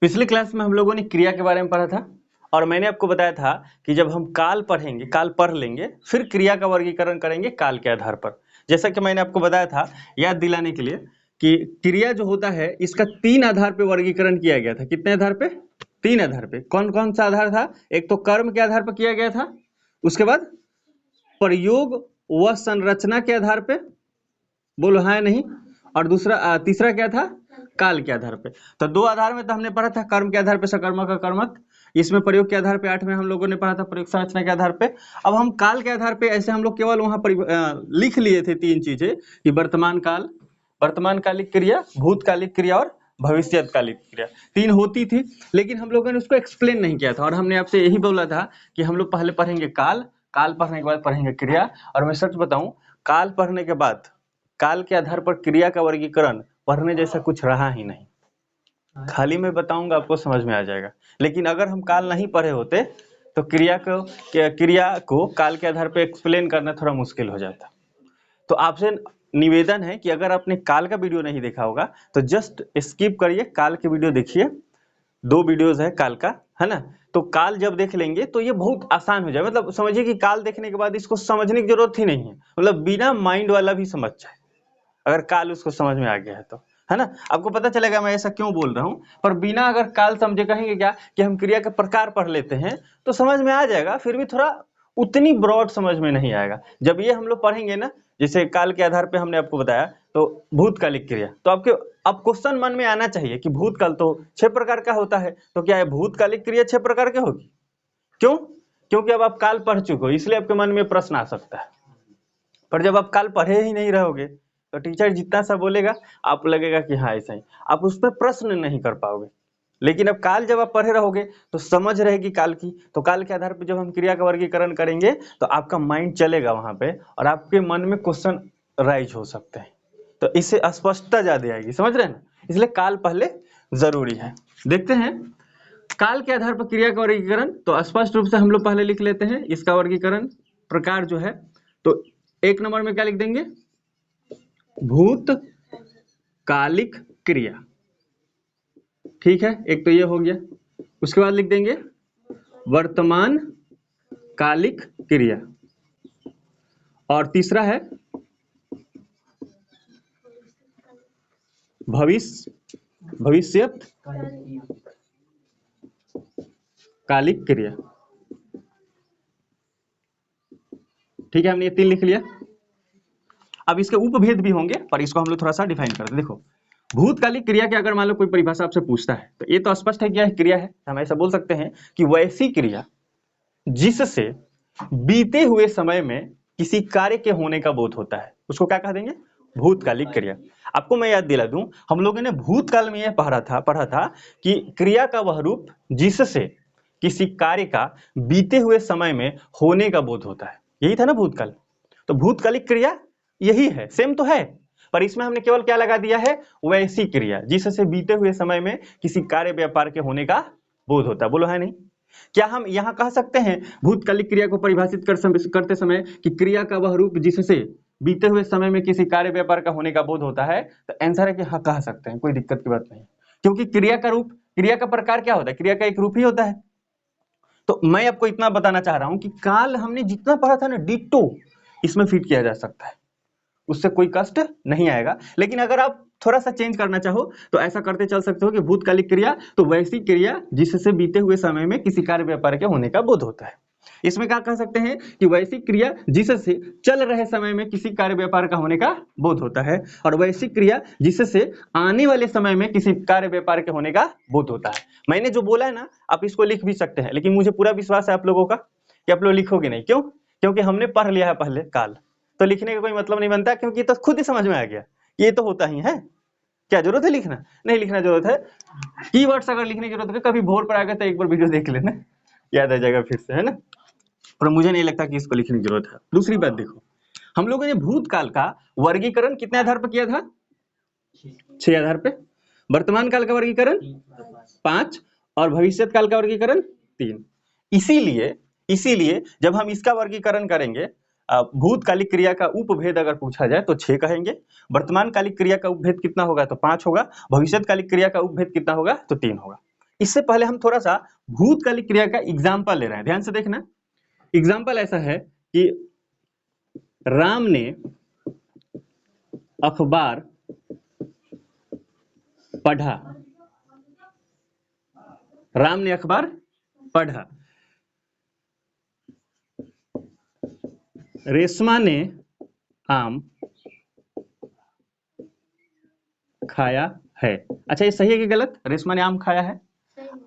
पिछली क्लास में हम लोगों ने क्रिया के बारे में पढ़ा था और मैंने आपको बताया था कि जब हम काल पढ़ेंगे, काल पढ़ लेंगे, फिर क्रिया का वर्गीकरण करेंगे काल के आधार पर। जैसा कि मैंने आपको बताया था याद दिलाने के लिए कि क्रिया जो होता है इसका 3 आधार पे वर्गीकरण किया गया था। कितने आधार पे? 3 आधार पे। कौन कौन सा आधार था? एक तो कर्म के आधार पर किया गया था, उसके बाद प्रयोग व संरचना के आधार पे, बोलो हाँ या नहीं, और दूसरा तीसरा क्या था? काल के आधार पे। तो 2 आधार में तो हमने पढ़ा था, कर्म के आधार पे सकर्मक अकर्मक, इसमें प्रयोग के आधार पे 8 में हम लोगों ने पढ़ा था प्रयोग संरचना के आधार पे। अब हम काल के आधार पे ऐसे हम लोग केवल वहां पर लिख लिए थे 3 चीजें कि वर्तमान काल, वर्तमानकालिक क्रिया, भूतकालिक क्रिया और भविष्यकालिक क्रिया। 3 होती थी, लेकिन हम लोगों ने उसको एक्सप्लेन नहीं किया था और हमने आपसे यही बोला था कि हम लोग पहले पढ़ेंगे काल, काल पढ़ने के बाद पढ़ेंगे क्रिया। और मैं सच बताऊं, काल पढ़ने के बाद काल के आधार पर क्रिया का वर्गीकरण पढ़ने जैसा कुछ रहा ही नहीं। खाली मैं बताऊंगा आपको समझ में आ जाएगा, लेकिन अगर हम काल नहीं पढ़े होते तो क्रिया को काल के आधार पर एक्सप्लेन करना थोड़ा मुश्किल हो जाता। तो आपसे निवेदन है कि अगर आपने काल का वीडियो नहीं देखा होगा तो जस्ट स्किप करिए, काल के वीडियो देखिए। 2 वीडियोस है काल का, है ना। तो काल जब देख लेंगे तो ये बहुत आसान हो जाए। मतलब समझिए कि काल देखने के बाद इसको समझने की जरूरत ही नहीं है, मतलब बिना माइंड वाला भी समझ जाए अगर काल उसको समझ में आ गया है तो, है ना। आपको पता चलेगा मैं ऐसा क्यों बोल रहा हूँ। पर बिना अगर काल समझे कहेंगे क्या कि हम क्रिया के प्रकार पढ़ लेते हैं तो समझ में आ जाएगा, फिर भी थोड़ा उतनी ब्रॉड समझ में नहीं आएगा। जब ये हम लोग पढ़ेंगे ना, जैसे काल के आधार पे हमने आपको बताया तो भूतकालिक क्रिया, तो अब क्वेश्चन मन में आना चाहिए कि भूतकाल तो 6 प्रकार का होता है, तो क्या है भूतकालिक क्रिया 6 प्रकार की होगी? क्यों? क्योंकि अब आप काल पढ़ चुके हो, इसलिए आपके मन में प्रश्न आ सकता है। पर जब आप काल पढ़े ही नहीं रहोगे तो टीचर जितना सा बोलेगा आप लगेगा कि हाँ ऐसा ही, आप उस पर प्रश्न नहीं कर पाओगे। लेकिन अब काल जब आप पढ़े रहोगे तो समझ रहेगी काल की, तो काल के आधार पर जब हम क्रिया का वर्गीकरण करेंगे तो आपका माइंड चलेगा वहां पे और आपके मन में क्वेश्चन राइज हो सकते हैं, तो इससे स्पष्टता ज्यादा आएगी। समझ रहे हैं ना, इसलिए काल पहले जरूरी है। देखते हैं काल के आधार पर क्रिया का वर्गीकरण। तो स्पष्ट रूप से हम लोग पहले लिख लेते हैं इसका वर्गीकरण प्रकार जो है। तो 1 नंबर में क्या लिख देंगे? भूतकालिक क्रिया। ठीक है, एक तो ये हो गया। उसके बाद लिख देंगे वर्तमान कालिक क्रिया, और तीसरा है भविष्यत कालिक क्रिया। ठीक है, हमने ये 3 लिख लिया। अब इसके उपभेद भी होंगे पर इसको हम लोग थोड़ा सा डिफाइन करते हैं। देखो, भूतकालिक क्रिया के अगर मान लो कोई परिभाषा आपसे पूछता है तो ये तो स्पष्ट है क्या क्रिया है। हम ऐसा बोल सकते हैं कि वैसी क्रिया जिससे बीते हुए समय में किसी कार्य के होने का बोध होता है, उसको क्या कह देंगे? भूतकालिक क्रिया। आपको मैं याद दिला दूं, हम लोगों ने भूतकाल में यह पढ़ा था कि क्रिया का वह रूप जिससे किसी कार्य का बीते हुए समय में होने का बोध होता है, यही था ना भूतकाल। तो भूतकालिक क्रिया यही है, सेम तो है, पर इसमें हमने केवल क्या लगा दिया है? वैसी क्रिया जिससे बीते हुए समय में किसी कार्य व्यापार के होने का बोध होता है। बोलो है नहीं? क्या हम यहां कह सकते हैं भूतकालिक क्रिया को परिभाषित करते समय कि क्रिया का वह रूप जिससे बीते हुए समय में किसी कार्य व्यापार का होने का बोध होता है? तो आंसर है कि हाँ कह सकते हैं, कोई दिक्कत की बात नहीं, क्योंकि क्रिया का रूप, क्रिया का प्रकार क्या होता है? क्रिया का एक रूप ही होता है। तो मैं आपको इतना बताना चाह रहा हूं कि काल हमने जितना पढ़ा था ना डिट्टो इसमें फिट किया जा सकता है, उससे कोई कष्ट नहीं आएगा। लेकिन अगर आप थोड़ा सा चेंज करना चाहो तो ऐसा करते चल सकते हो कि भूतकालिक क्रिया तो वैसी क्रिया जिससे बीते हुए समय में किसी कार्य व्यापार के होने का बोध होता है। इसमें क्या कह सकते हैं कि वैसी क्रिया जिससे चल रहे समय में किसी कार्य व्यापार का होने का बोध होता है, और वैसी क्रिया जिससे आने वाले समय में किसी कार्य व्यापार के होने का बोध होता है। मैंने जो बोला है ना, आप इसको लिख भी सकते हैं, लेकिन मुझे पूरा विश्वास है आप लोगों का कि आप लोग लिखोगे नहीं। क्यों? क्योंकि हमने पढ़ लिया है पहले काल, तो लिखने का कोई मतलब नहीं बनता, क्योंकि तो खुद ही समझ में आ गया ये तो होता ही है। क्या जरूरत है लिखना? नहीं लिखना जरूरत है। कीवर्ड्स अगर लिखने की जरूरत है कभी भोर पर आ गया तो एक बार वीडियो देख लेना, याद आ जाएगा फिर से, है ना। पर मुझे नहीं लगता कि इसको लिखने की जरूरत है। दूसरी बात देखो, हम लोगों ने भूतकाल का वर्गीकरण कितने आधार पर किया था? 6 आधार पे। वर्तमान काल का वर्गीकरण 5 और भविष्यत काल का वर्गीकरण 3। इसीलिए जब हम इसका वर्गीकरण करेंगे, भूतकालिक क्रिया का उपभेद अगर पूछा जाए तो 6 कहेंगे, वर्तमान कालिक क्रिया का उपभेद कितना होगा तो 5 होगा, भविष्यकालिक क्रिया का उपभेद कितना होगा तो 3 होगा। इससे पहले हम थोड़ा सा भूतकालिक क्रिया का एग्जाम्पल ले रहे हैं, ध्यान से देखना। एग्जाम्पल ऐसा है कि राम ने अखबार पढ़ा, राम ने अखबार पढ़ा, रेशमा ने आम खाया है। अच्छा, ये सही है कि गलत? रेशमा ने आम खाया है।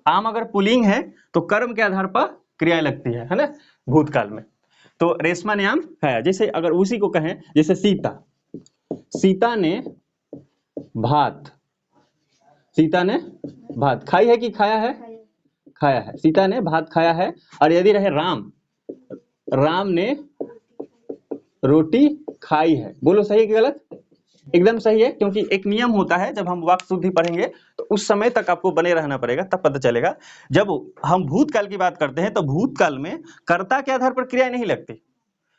आम अगर पुल्लिंग है तो कर्म के आधार पर क्रियाएं लगती है ना, भूतकाल में। तो रेशमा ने आम खाया, जैसे अगर उसी को कहें, जैसे सीता, सीता ने भात, सीता ने भात खाई है कि खाया है? खाया है। सीता ने भात खाया है। और यदि रहे राम, राम ने रोटी खाई है। बोलो सही है कि गलत? एकदम सही है, क्योंकि एक नियम होता है, जब हम वाक्य शुद्धि पढ़ेंगे तो उस समय तक आपको बने रहना पड़ेगा, तब पता चलेगा। जब हम भूतकाल की बात करते हैं तो भूतकाल में कर्ता के आधार पर क्रिया नहीं लगती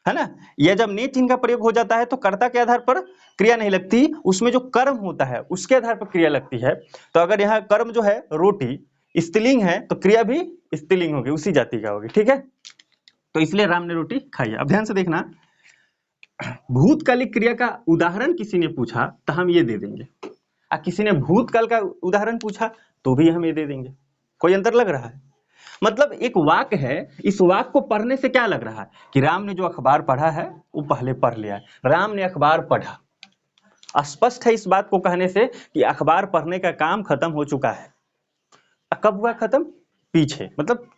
है ना। यह जब ने चिन्ह का प्रयोग हो जाता है तो कर्ता के आधार पर क्रिया नहीं लगती, उसमें जो कर्म होता है उसके आधार पर क्रिया लगती है। तो अगर यहाँ कर्म जो है रोटी स्त्रीलिंग है तो क्रिया भी स्त्रीलिंग होगी, उसी जाति का होगी, ठीक है। तो इसलिए राम ने रोटी खाई है। अब ध्यान से देखना, भूतकालिक क्रिया का उदाहरण किसी ने पूछा तो हम ये दे देंगे, और किसी ने भूतकाल का उदाहरण पूछा तो भी हम ये दे देंगे। कोई अंतर लग रहा है? मतलब एक वाक्य है, इस वाक्य को पढ़ने से क्या लग रहा है कि राम ने जो अखबार पढ़ा है वो पहले पढ़ लिया है। राम ने अखबार पढ़ा, स्पष्ट है इस बात को कहने से कि अखबार पढ़ने का काम खत्म हो चुका है। कब हुआ खत्म? पीछे, मतलब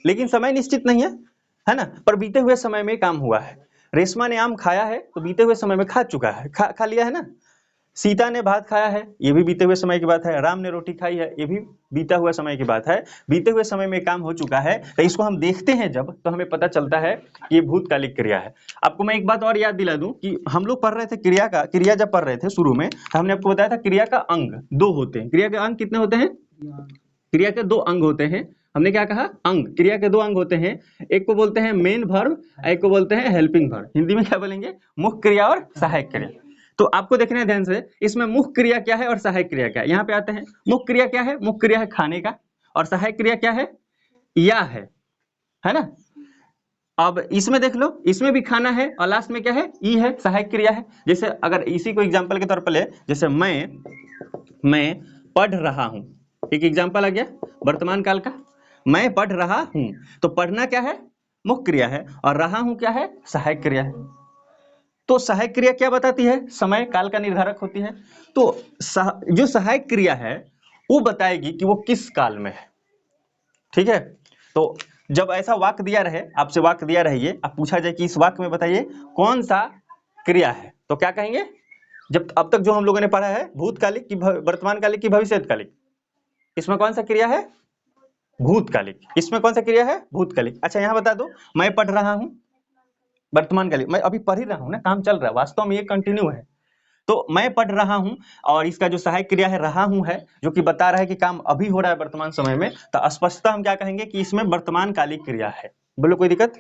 लेकिन समय निश्चित नहीं है ना, पर बीते हुए समय में काम हुआ है। रेशमा ने आम खाया है तो बीते हुए समय में खा चुका है, खा लिया है ना। सीता ने भात खाया है, ये भी बीते हुए समय की बात है। राम ने रोटी खाई है, ये भी बीता हुआ समय की बात है। बीते हुए समय में काम हो चुका है, तो इसको हम देखते हैं जब, तो हमें पता चलता है कि ये भूतकालिक क्रिया है। आपको मैं एक बात और याद दिला दूं कि हम लोग पढ़ रहे थे क्रिया जब पढ़ रहे थे शुरू में, तो हमने आपको बताया था क्रिया का अंग दो होते हैं। क्रिया के अंग कितने होते हैं? क्रिया के दो अंग होते हैं। हमने क्या कहा? अंग। क्रिया के दो अंग होते हैं, एक को बोलते हैं मेन वर्ब, एक को बोलते हैं हेल्पिंग वर्ब। हिंदी में क्या बोलेंगे? मुख्य क्रिया और सहायक क्रिया। तो आपको देखना है ध्यान से, इसमें मुख्य क्रिया क्या है और सहायक क्रिया क्या है। यहाँ पे आते हैं, मुख्य क्रिया क्या है? मुख्य क्रिया है खाने का, और सहायक क्रिया क्या है? या है ना। अब इसमें देख लो, इसमें भी खाना है और लास्ट में क्या है? ई है, सहायक क्रिया है। जैसे अगर इसी को एग्जाम्पल के तौर पर ले, जैसे मैं पढ़ रहा हूं, एक एग्जाम्पल आ गया वर्तमान काल का। मैं पढ़ रहा हूं, तो पढ़ना क्या है? मुख्य क्रिया है, और रहा हूं क्या है? सहायक क्रिया है। तो सहायक क्रिया क्या बताती है? समय काल का निर्धारक होती है। तो जो सहायक क्रिया है वो बताएगी कि वो किस काल में है, ठीक है। तो जब ऐसा वाक्य दिया रहे, आपसे वाक्य दिया रहे, ये अब पूछा जाए कि इस वाक्य में बताइए कौन सा क्रिया है, तो क्या कहेंगे? जब अब तक जो हम लोगों ने पढ़ा है भूतकालिक की वर्तमान कालिक की भविष्यकालिक, इसमें कौन सा क्रिया है? भूतकालिक। इसमें कौन सा क्रिया है? भूतकालिक। अच्छा, यहाँ बता दो, मैं पढ़ रहा हूं वर्तमान कालिक, मैं अभी पढ़ ही रहा हूं ना, काम चल रहा है, वास्तव में ये कंटिन्यू है। तो मैं पढ़ रहा हूं, और इसका जो सहायक क्रिया है रहा हूं है, जो कि बता रहा है कि काम अभी हो रहा है वर्तमान समय में, तो स्पष्टता हम क्या कहेंगे कि इसमें वर्तमान कालिक क्रिया है। बोलो कोई दिक्कत?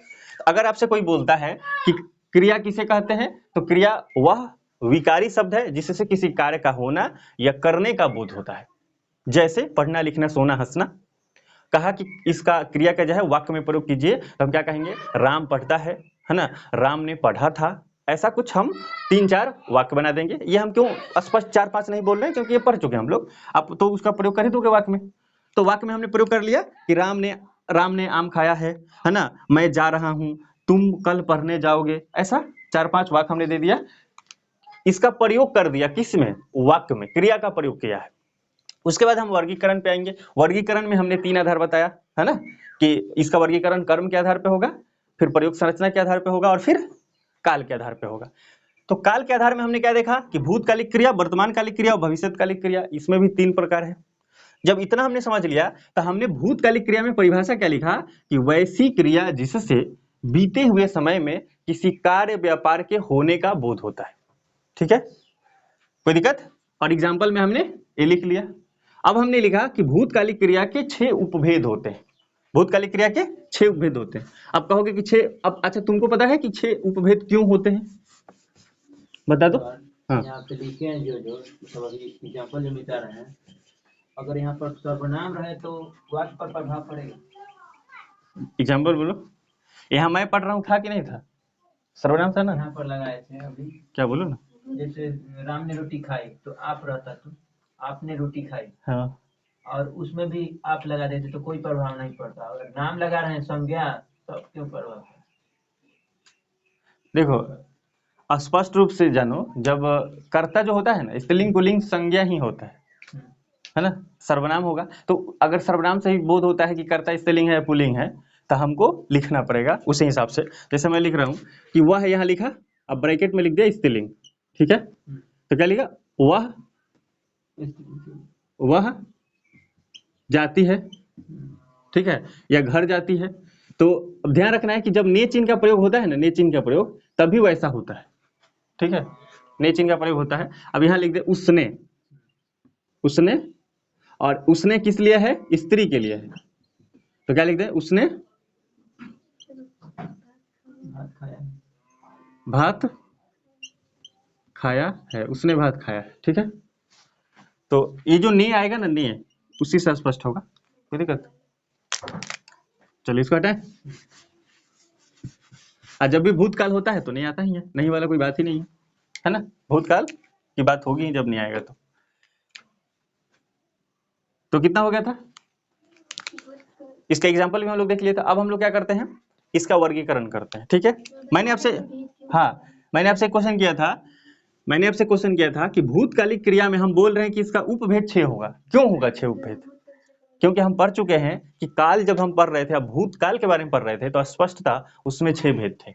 अगर आपसे कोई बोलता है कि क्रिया किसे कहते हैं, तो क्रिया वह विकारी शब्द है जिससे किसी कार्य का होना या करने का बोध होता है। जैसे पढ़ना, लिखना, सोना, हंसना। कहा कि इसका क्रिया का जो है वाक्य में प्रयोग कीजिए, तो हम क्या कहेंगे? राम पढ़ता है ना, राम ने पढ़ा था। ऐसा कुछ हम 3-4 वाक्य बना देंगे। ये हम क्यों स्पष्ट 4-5 नहीं बोल रहे हैं, क्योंकि ये पढ़ चुके हैं हम लोग। आप तो उसका प्रयोग कर ही दोगे वाक्य में। तो वाक्य में हमने प्रयोग कर लिया कि राम ने आम खाया है ना, मैं जा रहा हूं, तुम कल पढ़ने जाओगे। ऐसा 4-5 वाक्य हमने दे दिया, इसका प्रयोग कर दिया। किस में? वाक्य में क्रिया का प्रयोग किया है। उसके बाद हम वर्गीकरण पे आएंगे। वर्गीकरण में हमने 3 आधार बताया है ना, कि इसका वर्गीकरण कर्म के आधार पे होगा, फिर प्रयोग संरचना के आधार पे होगा, और फिर काल के आधार पे होगा। तो काल के आधार में हमने क्या देखा कि भूतकालिक क्रिया, वर्तमान कालिक क्रिया और भविष्यकालिक क्रिया, इसमें भी 3 प्रकार है। जब इतना हमने समझ लिया तो हमने भूतकालिक क्रिया में परिभाषा क्या लिखा कि वैसी क्रिया जिससे बीते हुए समय में किसी कार्य व्यापार के होने का बोध होता है। ठीक है, कोई दिक्कत? और एग्जाम्पल में हमने ये लिख लिया। अब हमने लिखा कि भूतकालिक क्रिया के 6 उपभेद होते हैं। भूतकालिक क्रिया के 6 उपभेद होते हैं। अब कहोगे कि 6, अब अच्छा तुमको पता है कि 6 उपभेद क्यों होते हैं? बता दो। हाँ, यहाँ पे लिखे हैं जो सब अभी एग्जाम्पल जो बता रहे हैं, अगर यहाँ पर सर्वनाम रहे तो वाक्य पर प्रभाव पड़ेगा। एग्जाम्पल बोलो। यहाँ मैं पढ़ रहा हूँ, था कि नहीं था? सर्वनाम था ना? यहाँ पर लगाए थे अभी। क्या बोलो ना? जैसे राम ने रोटी खाई तो आप रहता तो आपने रोटी खाई, हाँ, और उसमें भी आप लगा देते तो कोई प्रभाव नहीं पड़ता। अगर नाम लगा रहे हैं संज्ञा तब क्यों प्रभाव पड़ता? देखो स्पष्ट रूप से जानो, जब कर्ता जो होता है ना, स्त्रीलिंग पुल्लिंग संज्ञा ही होता है ना? सर्वनाम होगा तो अगर सर्वनाम से ही बोध होता है कि कर्ता स्त्रीलिंग है या पुल्लिंग है, तो हमको लिखना पड़ेगा उसी हिसाब से। जैसे मैं लिख रहा हूँ कि वह यहाँ लिखा, अब ब्रैकेट में लिख दिया स्त्रीलिंग, ठीक है? तो क्या लिखा? वह जाती है, ठीक है, या घर जाती है। तो अब ध्यान रखना है कि जब ने चिन्ह का प्रयोग होता है ना, ने चिन्ह का प्रयोग तभी वैसा होता है, ठीक है? ने चिन्ह का प्रयोग होता है। अब यहाँ लिख दे उसने, उसने, और उसने किस लिए है? स्त्री के लिए है। तो क्या लिख दे? उसने भात खाया है, उसने भात खाया है, ठीक है? तो ये जो ने आएगा ना, ने उसी से स्पष्ट होगा, कोई दिक्कत? चलिए इसको हटाएं। और जब भी भूतकाल होता है तो नहीं आता ही है, नहीं वाला कोई बात ही नहीं है ना? भूतकाल की बात होगी जब नहीं आएगा तो कितना हो गया था? इसका एग्जाम्पल भी हम लोग देख लिए था। अब हम लोग क्या करते हैं, इसका वर्गीकरण करते हैं, ठीक है? मैंने आपसे मैंने आपसे क्वेश्चन किया था, मैंने आपसे क्वेश्चन किया था कि भूतकालिक क्रिया में हम बोल रहे हैं कि इसका उपभेद 6 होगा। क्यों होगा 6 उपभेद? क्योंकि हम पढ़ चुके हैं कि काल जब हम पढ़ रहे थे, अब भूतकाल के बारे में पढ़ रहे थे, तो स्पष्ट था उसमें 6 भेद थे।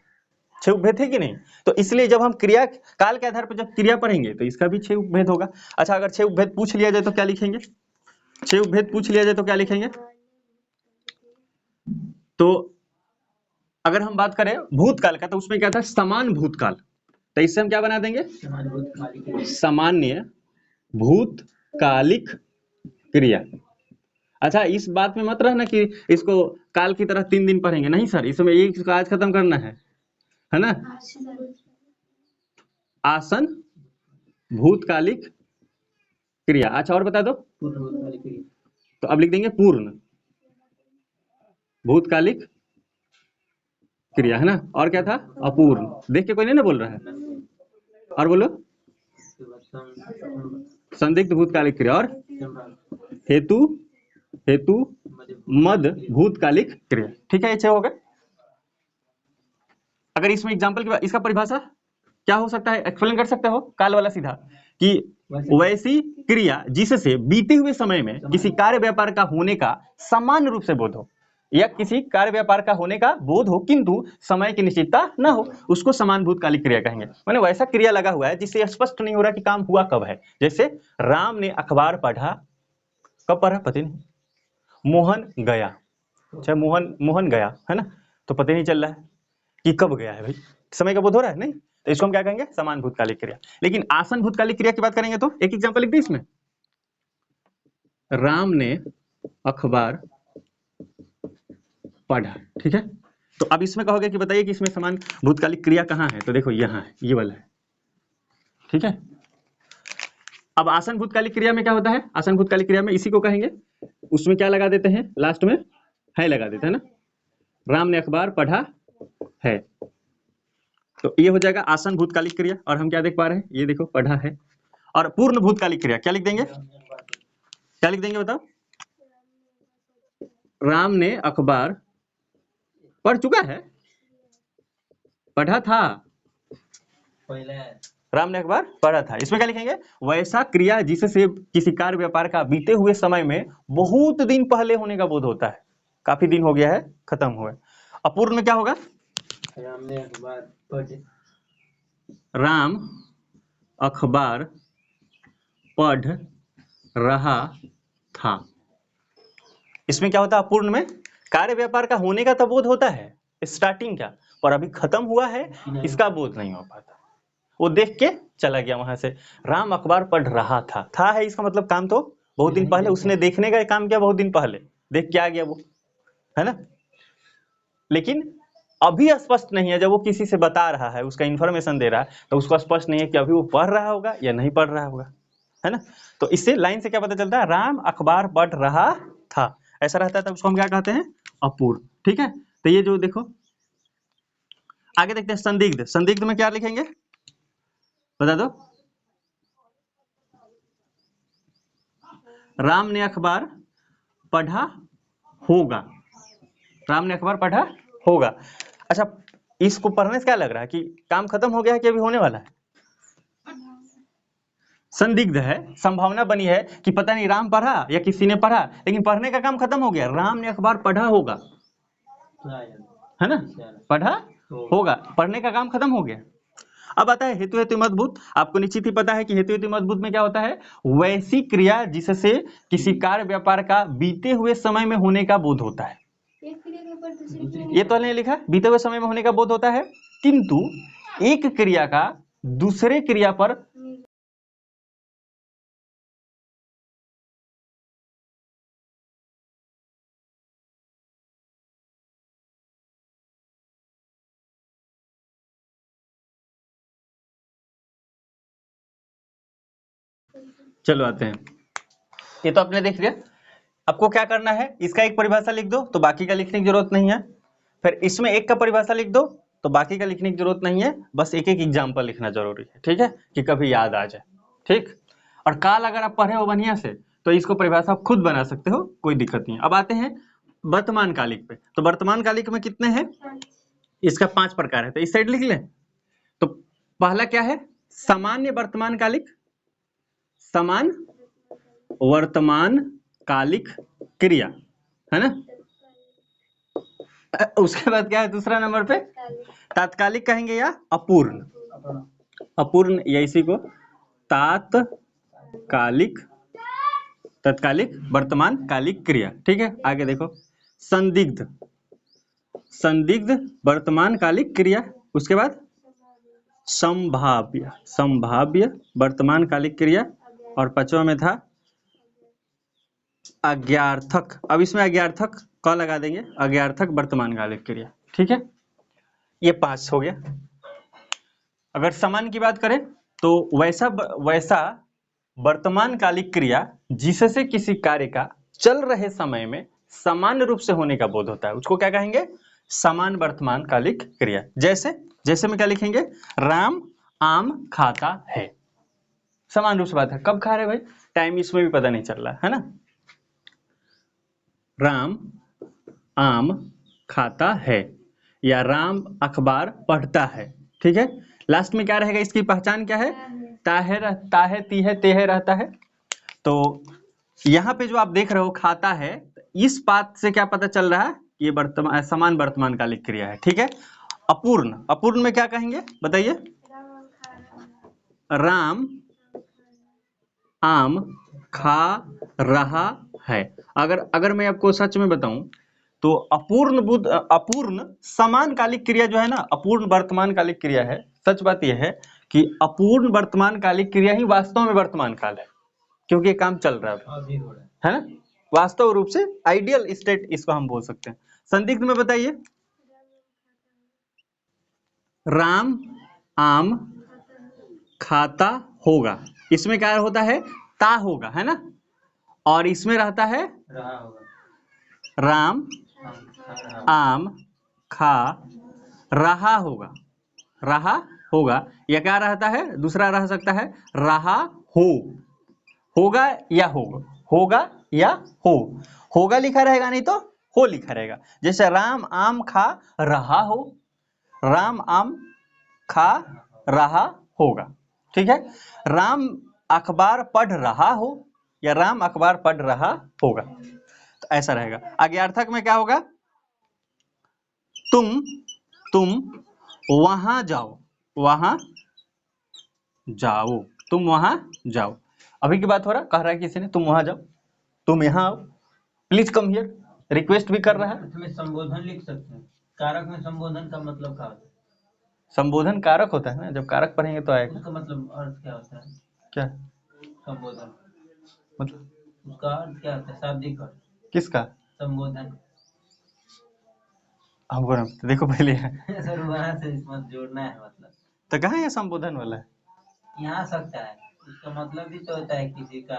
6 उपभेद थे कि नहीं? तो इसलिए जब हम क्रिया काल के आधार पर जब क्रिया पढ़ेंगे तो इसका भी 6 उपभेद होगा। अच्छा, अगर 6 उपभेद पूछ लिया जाए तो क्या लिखेंगे? 6 उपभेद पूछ लिया जाए तो क्या लिखेंगे? तो अगर हम बात करें भूतकाल का, तो उसमें क्या था? समान भूतकाल। तो इससे हम क्या बना देंगे? सामान्य भूतकालिक क्रिया। अच्छा, इस बात में मत रहना कि इसको काल की तरह 3 दिन पढ़ेंगे, नहीं सर, इसमें एक आज खत्म करना है ना? आसन भूतकालिक क्रिया। अच्छा, और बता दो। तो अब लिख देंगे पूर्ण भूतकालिक क्रिया, है ना? और क्या था? अपूर्ण। देख के कोई नहीं ना बोल रहा है? और बोलो। संदिग्ध भूतकालिक क्रिया, और हेतु हेतु मद भूतकालिक क्रिया, ठीक है? ये 6 हो गए। अगर इसमें एग्जांपल की बात, इसका परिभाषा क्या हो सकता है? एक्सप्लेन कर सकते हो काल वाला सीधा, कि वैसी क्रिया जिससे बीते हुए समय में किसी कार्य व्यापार का होने का समान रूप से बोध हो, या किसी कार्य व्यापार का होने का बोध हो किंतु समय की निश्चितता न हो, उसको समान भूतकालिक क्रिया कहेंगे। माने वैसा क्रिया लगा हुआ है जिससे स्पष्ट नहीं हो रहा कि काम हुआ कब है। जैसे राम ने अखबार पढ़ा, कब पढ़ा पता नहीं, मोहन गया, अच्छा मोहन गया, है ना? तो पता नहीं चल रहा है कि कब गया है भाई, समय का बोध हो रहा है नहीं? तो इसको हम क्या कहेंगे? समान भूतकालिक क्रिया। लेकिन आसन भूतकालिक क्रिया की बात करेंगे तो एक एग्जांपल लिख दे इसमें, राम ने अखबार पढ़ा, ठीक है? तो अब इसमें कहोगे कि बताइए कि इसमें समान भूतकालिक क्रिया कहाँ है? तो देखो यहाँ है, ये वाला है, ठीक है? अब आसन भूतकालिक क्रिया में क्या होता है? आसन भूतकालिक क्रिया में इसी को कहेंगे, उसमें क्या लगा देते हैं? लास्ट में है लगा देते हैं ना। राम ने अखबार पढ़ा है, तो ये हो जाएगा आसन भूतकालिक क्रिया। और हम क्या देख पा रहे हैं? ये देखो पढ़ा है। और पूर्ण भूतकालिक क्रिया क्या लिख देंगे? क्या लिख देंगे बताओ? राम ने अखबार पढ़ चुका है, पढ़ा था, पहले राम ने अखबार पढ़ा था। इसमें क्या लिखेंगे? वैसा क्रिया जिससे किसी कार्य व्यापार का बीते हुए समय में बहुत दिन पहले होने का बोध होता है, काफी दिन हो गया है, खत्म हुआ है। अपूर्ण में क्या होगा? राम ने अखबार पढ़, राम अखबार पढ़ रहा था। इसमें क्या होता है? अपूर्ण में कार्य व्यापार का होने का तो बोध होता है, स्टार्टिंग का, और अभी खत्म हुआ है इसका बोध नहीं हो पाता। वो देख के चला गया वहां से। राम अखबार पढ़ रहा था है इसका मतलब काम तो बहुत दिन पहले उसने देखने का काम किया, बहुत दिन पहले देख के आ गया वो, है ना? लेकिन अभी स्पष्ट नहीं है, जब वो किसी से बता रहा है, उसका इंफॉर्मेशन दे रहा है, तो उसको स्पष्ट नहीं है कि अभी वो पढ़ रहा होगा या नहीं पढ़ रहा होगा, है ना। तो इससे लाइन से क्या पता चलता है, राम अखबार पढ़ रहा था, ऐसा रहता है, तब उसको हम क्या कहते हैं, अपूर्ण। ठीक है, तो ये जो देखो आगे देखते हैं, संदिग्ध। संदिग्ध में क्या लिखेंगे बता दो। राम ने अखबार पढ़ा होगा, राम ने अखबार पढ़ा होगा। अच्छा, इसको पढ़ने से क्या लग रहा है कि काम खत्म हो गया है कि अभी होने वाला है? संदिग्ध है, संभावना बनी है कि पता नहीं राम पढ़ा या किसी ने पढ़ा, लेकिन पढ़ने का काम खत्म हो गया, राम ने अखबार पढ़ा होगा, है ना, पढ़ा होगा, पढ़ने का काम खत्म हो गया। अब आता है हेतु हेतु मजबूत। आपको निश्चित ही पता है कि हेतु हेतु मजबूत में क्या होता है, वैसी क्रिया जिससे किसी कार्य व्यापार का बीते हुए समय में होने का बोध होता है। ये तो नहीं लिखा, बीते हुए समय में होने का बोध होता है, किंतु एक क्रिया का दूसरे क्रिया पर चलो आते हैं, ये तो आपने देख लिया। आपको क्या करना है, इसका एक परिभाषा लिख दो तो बाकी का लिखने की जरूरत नहीं है, फिर इसमें एक का परिभाषा लिख दो तो बाकी का लिखने की जरूरत नहीं है, बस एक एक एग्जाम्पल लिखना जरूरी है, ठीक है, कि कभी याद आ जाए। ठीक, और काल अगर आप पढ़े हो बढ़िया से तो इसको परिभाषा खुद बना सकते हो, कोई दिक्कत नहीं। अब आते हैं वर्तमान कालिक पे। तो वर्तमान कालिक में कितने हैं, इसका 5 प्रकार है, तो इस साइड लिख लें। तो पहला क्या है, सामान्य वर्तमान कालिक, समान वर्तमान कालिक क्रिया, है ना। उसके बाद क्या है दूसरा नंबर पे, तात्कालिक कहेंगे या अपूर्ण, अपूर्ण या इसी को तात्कालिक, तत्कालिक वर्तमान कालिक क्रिया। ठीक है, आगे देखो, संदिग्ध, संदिग्ध वर्तमान कालिक क्रिया। उसके बाद संभाव्य, संभाव्य वर्तमान कालिक क्रिया, और पांचवा में था अज्ञार्थक। अब इसमें अज्ञार्थक क लगा देंगे, अज्ञार्थक वर्तमान कालिक क्रिया। ठीक है, ये 5 हो गया। अगर समान की बात करें तो वैसा वर्तमान कालिक क्रिया जिससे किसी कार्य का चल रहे समय में समान रूप से होने का बोध होता है, उसको क्या कहेंगे, समान वर्तमान कालिक क्रिया। जैसे जैसे में क्या लिखेंगे, राम आम खाता है, समान रूप से बात है, कब खा रहे भाई, टाइम इसमें भी पता नहीं चल रहा है ना। राम आम खाता है या राम अखबार पढ़ता है। ठीक है, लास्ट में क्या रहेगा, इसकी पहचान क्या है, ताहे रहता है, तीहे तेहे रहता है। तो यहाँ पे जो आप देख रहे हो खाता है, इस बात से क्या पता चल रहा है, ये वर्तमान समान वर्तमान कालिक क्रिया है। ठीक है, अपूर्ण, अपूर्ण में क्या कहेंगे बताइए, राम आम खा रहा है। अगर मैं आपको सच में बताऊं तो अपूर्ण समान कालिक क्रिया जो है ना, अपूर्ण वर्तमान कालिक क्रिया है। सच बात यह है कि अपूर्ण वर्तमान कालिक क्रिया ही वास्तव में वर्तमान काल है, क्योंकि ये काम चल रहा है ना, वास्तव रूप से आइडियल स्टेट इसको हम बोल सकते हैं। संदिग्ध में बताइए, राम आम खाता होगा, इसमें क्या होता है, ता होगा, है ना, और इसमें रहता है रहा होगा, राम आम खा रहा होगा, रहा होगा, या क्या रहता है, दूसरा रह सकता है रहा हो, होगा या होगा, होगा या हो, होगा लिखा रहेगा नहीं तो हो लिखा रहेगा। जैसे राम आम खा रहा हो, राम आम खा रहा होगा। ठीक है, राम अखबार पढ़ रहा हो या राम अखबार पढ़ रहा होगा, तो ऐसा रहेगा। अज्ञार्थक में क्या होगा, तुम वहां जाओ, वहां जाओ, तुम वहां जाओ। अभी की बात हो रहा, कह रहा है किसी ने तुम वहां जाओ, तुम यहाँ आओ, प्लीज कम हियर, रिक्वेस्ट भी कर रहा है। इसमें संबोधन लिख सकते हैं, कारक में संबोधन का मतलब क्या होता है, संबोधन कारक होता है ना, जब कारक पढ़ेंगे तो आएगा। उसका मतलब अर्थ क्या होता है, क्या संबोधन मतलब, उसका अर्थ क्या होता है, शाब्दिक अर्थ किसका संबोधन, हमको ना देखो पहले सर वहां से इसमें जोड़ना है मतलब, तो कहाँ है संबोधन वाला है, यहाँ सकता है उसका मतलब भी तो होता है किसी का,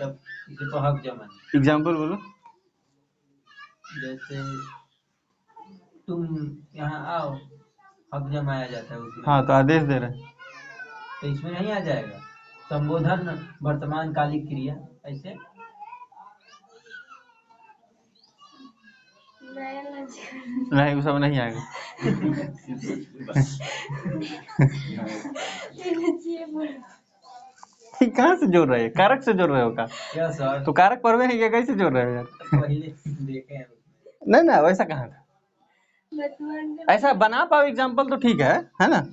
तब किसी को हक जमाना। एग्जाम्पल बोलो। जैसे तुम यहाँ आओ, हक जमाया जाता है उसमें। हाँ तो आदेश दे रहे हैं। तो इसमें नहीं आ जाएगा संबोधन वर्तमान कालिक क्रिया ऐसे? नहीं वो सब नहीं आएगा। ठीक, कहाँ से जोड़ रहे हैं? कारक से जोड़ रहे हो का? क्या सर? तो कारक पढ़वे नहीं किया, कैसे जोड़ रहे हो यार? पहले देखे हैं उसमें। नहीं ना, वैसा कहाँ था? ऐसा बना पाओ एग्जाम्पल तो ठीक है ना?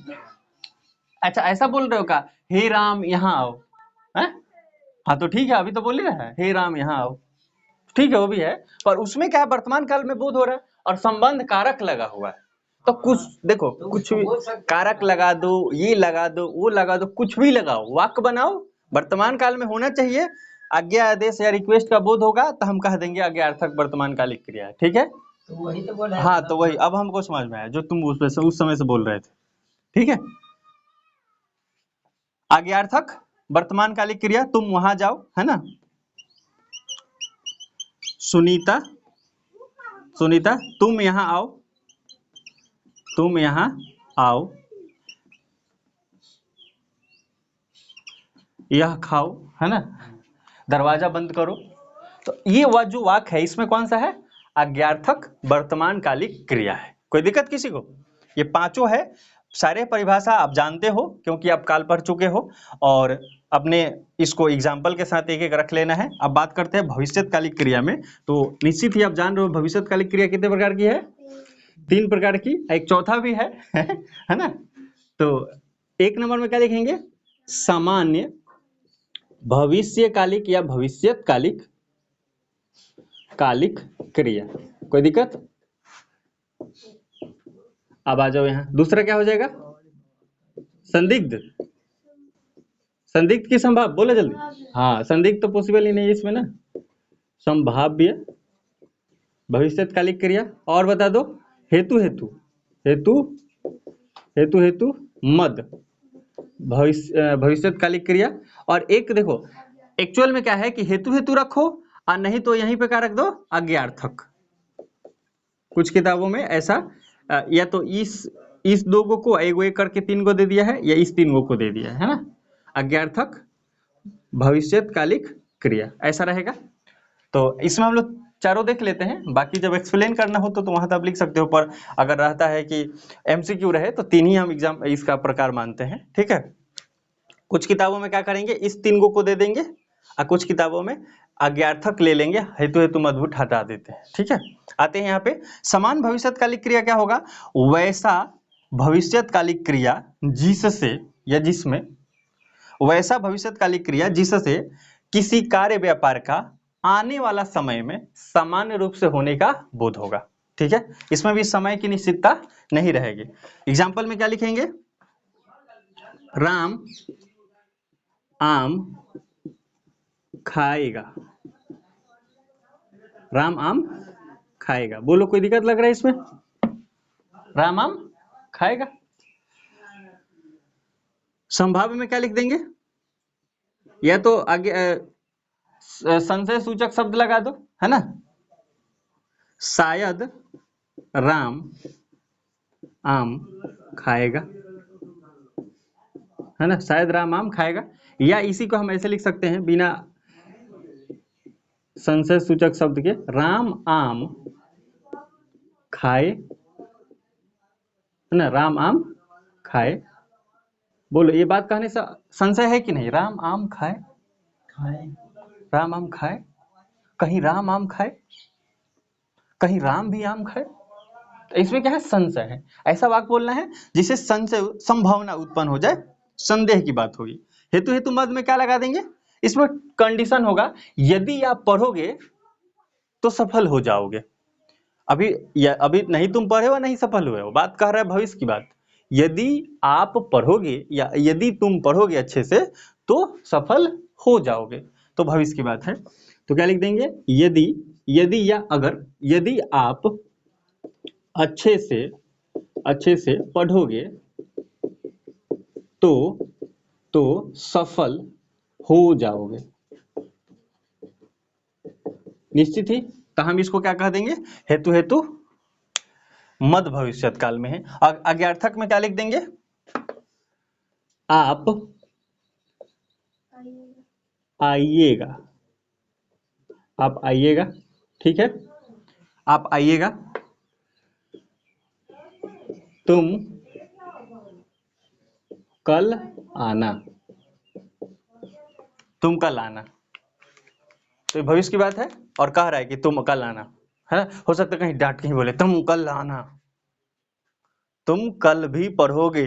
अच्छा ऐसा बोल रहे हो का, हे राम यहाँ आओ, है? हाँ तो ठीक है, अभी तो बोल ही रहा है हे राम यहाँ आओ, ठीक है वो भी है, पर उसमें क्या है, वर्तमान काल में बोध हो रहा है और संबंध कारक लगा हुआ है। तो कुछ देखो, तो कुछ उसको भी बोल सकते कारक लगा दो, ये लगा दो, वो लगा दो, कुछ भी लगाओ, वाक्य बनाओ, वर्तमान काल में होना चाहिए। आज्ञा आदेश या रिक्वेस्ट का बोध होगा तो हम कह देंगे आज्ञार्थक वर्तमान कालिक क्रिया है, ठीक है? तो वही तो बोल रहा है। हाँ तो वही अब हमको समझ में आया जो तुम उस समय से बोल रहे थे, ठीक है? आज्ञार्थक वर्तमान कालिक क्रिया, तुम वहां जाओ, है ना? सुनीता, सुनीता तुम यहाँ आओ, तुम यहाँ आओ, यह खाओ, है ना? दरवाजा बंद करो। तो ये वह जो वाक्य है इसमें कौन सा है? आज्ञार्थक वर्तमान कालिक क्रिया है। कोई दिक्कत किसी को? ये पांचों है, सारे परिभाषा आप जानते हो क्योंकि आप काल पढ़ चुके हो, और अपने इसको एग्जाम्पल के साथ एक एक रख लेना है। अब बात करते हैं भविष्यकालिक क्रिया में। तो निश्चित ही आप जान रहे हो भविष्यकालिक क्रिया कितने प्रकार की है? 3 प्रकार की, एक चौथा भी है है ना? तो एक नंबर में क्या लिखेंगे? सामान्य भविष्यकालिक या भविष्यकालिक कालिक क्रिया। कोई दिक्कत? अब आ जाओ यहाँ, दूसरा क्या हो जाएगा? संदिग्ध, संदिग्ध की संभाव्य, बोलो जल्दी। हाँ संदिग्ध तो पॉसिबल ही नहीं है इसमें ना। संभाव्य भविष्यकालिक क्रिया, और बता दो हेतु, हेतु हेतु हेतु हेतु मद भविष्यकालिक क्रिया। और एक देखो एक्चुअल में क्या है कि हेतु हेतु रखो और नहीं तो यहीं पे क्या रख दो? आज्ञार्थक। कुछ किताबों में ऐसा या तो इस दो को एक एक करके 3 को दे दिया है, या इस 3 को दे दिया है ना? आज्ञार्थक भविष्यकालिक क्रिया ऐसा रहेगा। तो इसमें हम लोग चारों देख लेते हैं, बाकी जब एक्सप्लेन करना हो तो वहां तब लिख सकते हो, पर अगर रहता है कि एमसीक्यू रहे तो 3 ही हम एग्जाम इसका प्रकार मानते हैं, ठीक है? कुछ किताबों में क्या करेंगे, इस 3 को दे देंगे और कुछ किताबों में आज्ञार्थक ले लेंगे, हेतु हेतु मधुट हटा देते हैं, ठीक है? आते हैं यहाँ पे समान भविष्यकालिक क्रिया क्या होगा? वैसा भविष्यकालिक क्रिया जिससे या जिसमें, वैसा भविष्यकालिक क्रिया जिससे किसी कार्य व्यापार का आने वाला समय में सामान्य रूप से होने का बोध होगा, ठीक है? इसमें भी समय की निश्चितता नहीं रहेगी। एग्जाम्पल में क्या लिखेंगे? राम आम खाएगा, राम आम खाएगा। बोलो कोई दिक्कत लग रहा है इसमें? राम आम खाएगा। संभाव्य में क्या लिख देंगे? या तो आगे संशय सूचक शब्द लगा दो, है ना? शायद राम आम खाएगा, है ना? शायद राम आम खाएगा। या इसी को हम ऐसे लिख सकते हैं बिना संशय सूचक शब्द के, राम आम खाए, है ना? राम आम खाए। बोलो ये बात कहने से संशय है कि नहीं? राम आम खाए, खाए, राम आम खाए, कहीं राम आम खाए, कहीं राम भी आम खाए, तो इसमें क्या है? संशय है। ऐसा वाक्य बोलना है जिसे संशय संभावना उत्पन्न हो जाए, संदेह की बात होगी। हेतु हेतु मद में क्या लगा देंगे? इसमें कंडीशन होगा, यदि आप पढ़ोगे तो सफल हो जाओगे। अभी नहीं तुम पढ़े हो, नहीं सफल हुए हो, बात कह रहा है भविष्य की बात। यदि आप पढ़ोगे या यदि तुम पढ़ोगे अच्छे से तो सफल हो जाओगे, तो भविष्य की बात है। तो क्या लिख देंगे? यदि, यदि या अगर, यदि आप अच्छे से पढ़ोगे तो सफल हो जाओगे। निश्चित ही, तो हम इसको क्या कह देंगे, हेतु हेतु मध्य भविष्यत काल में है। और आज्ञार्थक में क्या लिख देंगे, आप आइएगा, आप आइएगा, ठीक है, आप आइएगा, तुम कल आना, तुम कल आना। तो ये भविष्य की बात है और कह रहा है कि तुम कल आना, है ना। हो सकता है कहीं डांट के ही बोले तुम कल आना, तुम कल भी पढ़ोगे,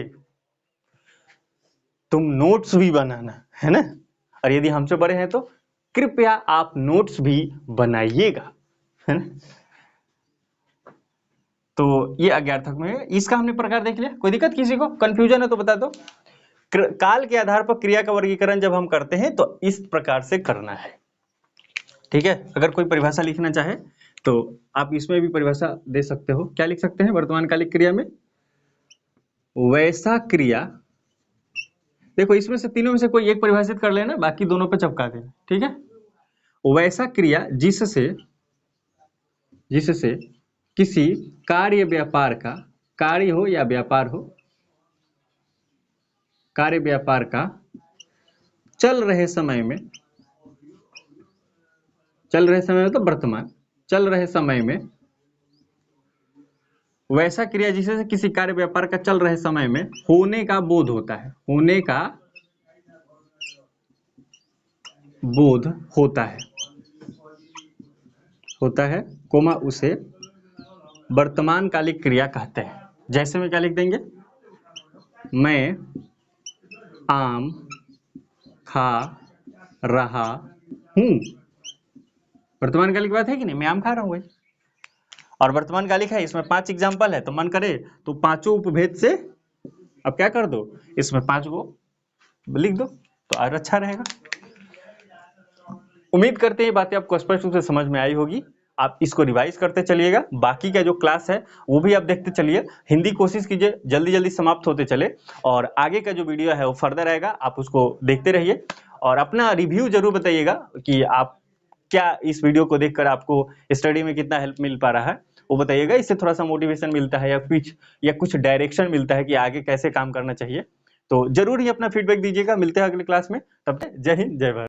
तुम नोट्स भी बनाना, है ना। और यदि हमसे बड़े हैं तो कृपया आप नोट्स भी बनाइएगा, है ना। तो ये अज्ञार्थक में है। इसका हमने प्रकार देख लिया। कोई दिक्कत किसी को, कंफ्यूजन है तो बता दो। काल के आधार पर क्रिया का वर्गीकरण जब हम करते हैं तो इस प्रकार से करना है, ठीक है। अगर कोई परिभाषा लिखना चाहे तो आप इसमें भी परिभाषा दे सकते हो। क्या लिख सकते हैं वर्तमान कालिक क्रिया में, वैसा क्रिया, देखो इसमें से तीनों में से कोई एक परिभाषित कर लेना, बाकी दोनों पे चपका देना, ठीक है। वैसा क्रिया जिससे किसी कार्य व्यापार का, कार्य हो या व्यापार हो, कार्य व्यापार का चल रहे समय में, चल रहे समय मतलब वर्तमान, चल रहे समय में, वैसा क्रिया जिससे किसी कार्य व्यापार का चल रहे समय में होने का बोध होता है, होने का बोध होता है, कोमा उसे वर्तमान कालिक क्रिया कहते हैं। जैसे में क्या लिख देंगे, मैं आम खा रहा हूं, वर्तमान कालिक बात है कि नहीं, मैं आम खा रहा हूं भाई। और वर्तमान कालिक है, इसमें 5 एग्जाम्पल है, तो मन करे तो पांचों उपभेद से अब क्या कर दो, इसमें 5 को लिख दो तो और अच्छा रहेगा। उम्मीद करते हैं ये बातें आपको स्पष्ट रूप से समझ में आई होगी। आप इसको रिवाइज करते चलिएगा, बाकी का जो क्लास है वो भी आप देखते चलिए। हिंदी कोशिश कीजिए जल्दी जल्दी समाप्त होते चले, और आगे का जो वीडियो है वो फर्दर आएगा, आप उसको देखते रहिए। और अपना रिव्यू जरूर बताइएगा कि आप क्या इस वीडियो को देखकर आपको स्टडी में कितना हेल्प मिल पा रहा है, वो बताइएगा। इससे थोड़ा सा मोटिवेशन मिलता है या कुछ डायरेक्शन मिलता है कि आगे कैसे काम करना चाहिए। तो जरूर ही अपना फीडबैक दीजिएगा। मिलते हैं अगले क्लास में, तब तक जय हिंद जय भारत।